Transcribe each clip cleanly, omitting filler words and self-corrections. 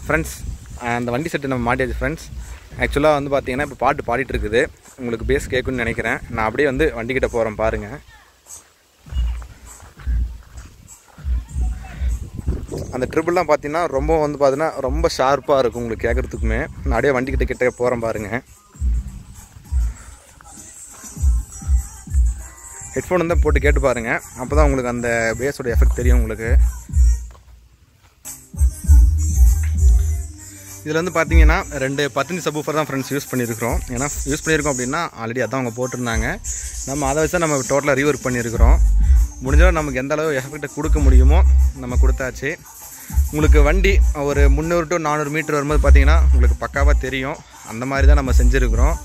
Friends அந்த வண்டி set நம்ம மாட்டியாச்சு ஃப்ரெண்ட்ஸ். ஆக்சுவலாக வந்து பார்த்தீங்கன்னா இப்போ பாட்டு பாடிட்டு இருக்குது. உங்களுக்கு பேஸ் கேட்குன்னு நினைக்கிறேன். நான் அப்படியே வந்து வண்டிக்கிட்ட போகிறேன் பாருங்கள். அந்த ட்ரிபிள்லாம் பார்த்தீங்கன்னா ரொம்ப வந்து பார்த்தீங்கன்னா ரொம்ப ஷார்ப்பாக இருக்கும் உங்களுக்கு கேட்குறதுக்குமே. நான் அப்படியே வண்டிக்கிட்ட போகிறேன் பாருங்கள். ஹெட்ஃபோன் வந்து போட்டு கேட்டு பாருங்கள். அப்போ தான் உங்களுக்கு அந்த பேஸோட எஃபெக்ட் தெரியும் உங்களுக்கு. இதில் வந்து பார்த்தீங்கன்னா 2 10 சப்வூஃபர் தான் ஃப்ரெண்ட்ஸ் யூஸ் பண்ணியிருக்கிறோம். ஏன்னா யூஸ் பண்ணியிருக்கோம் அப்படின்னா ஆல்ரெடி அதான் அவங்க போட்டிருந்தாங்க. நம்ம அதை வச்சு நம்ம டோட்டலாக ரீவொர்க் பண்ணியிருக்கிறோம். முடிஞ்சாலும் நமக்கு எந்த அளவு எஃபெக்ட்டை கொடுக்க முடியுமோ நம்ம கொடுத்தாச்சு. உங்களுக்கு வண்டி ஒரு 300 to 400 மீட்டர் வரும்போது பார்த்தீங்கன்னா உங்களுக்கு பக்காவாக தெரியும். அந்த மாதிரி தான் நம்ம செஞ்சுருக்கிறோம்.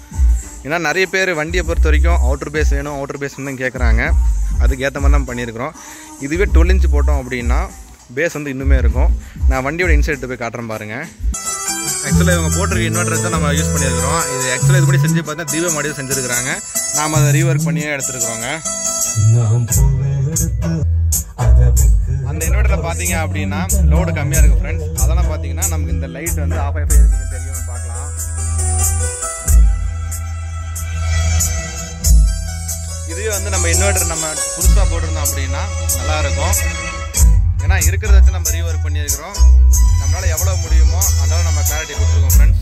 ஏன்னா நிறைய பேர் வண்டியை பொறுத்த வரைக்கும் அவுட்டர் பேஸ் வேணும் அவுட்டர் பேஸ் தான் கேட்குறாங்க. அதுக்கு ஏற்ற மாதிரி தான் பண்ணியிருக்கிறோம். இதுவே 12 inch போட்டோம் அப்படின்னா பேஸ் வந்து இன்னுமே இருக்கும். நான் வண்டியோட இன்சைட் போய் காட்டுறேன் பாருங்கள். ஆக்சுவலாக இவங்க போட்டிருக்க இன்வெர்டர் தான் நம்ம யூஸ் பண்ணியிருக்கிறோம். இது ஆக்சுவலாக இதுபடி செஞ்சு பார்த்தா தீப மாடியில் செஞ்சுருக்கிறாங்க. நாம் அதை ரீவொர்க் பண்ணியே எடுத்துருக்குறோங்க. அந்த இன்வெர்டரில் பார்த்தீங்க அப்படின்னா லோடு கம்மியாக இருக்குது ஃப்ரெண்ட்ஸ். அதெல்லாம் பார்த்தீங்கன்னா நமக்கு இந்த லைட் வந்து ஆஃப் ஆஃப் இருக்குன்னு தெரியும் பார்க்கலாம். இதுவே வந்து நம்ம இன்வெர்டர் நம்ம புதுசாக போட்டிருந்தோம் அப்படின்னா நல்லாயிருக்கும். ஏன்னா இருக்கிறத வச்சு நம்ம ரீவொர்க் பண்ணியிருக்கிறோம். நம்மளால் எவ்வளோ முடியுமோ அதனால நம்ம கிளாரிட்டி கொடுத்துருக்கோம் ஃப்ரெண்ட்ஸ்.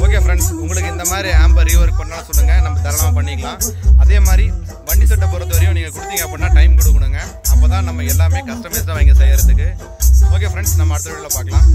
ஓகே ஃப்ரெண்ட்ஸ், உங்களுக்கு இந்த மாதிரி ஆம்பை ரீவொர்க் பண்ணாலும் சொல்லுங்கள், நம்ம தாராளமாக பண்ணிக்கலாம். அதே மாதிரி வண்டி செட்டை பொறுத்த வரையும் நீங்கள் கொடுத்தீங்க அப்படின்னா டைம் கொடுக்கணுங்க. அப்போ தான் நம்ம எல்லாமே கஸ்டமைஸ் தான் வாங்கி செய்யறதுக்கு. ஓகே ஃப்ரெண்ட்ஸ், நம்ம அடுத்த வீடியோவில் பார்க்கலாம்.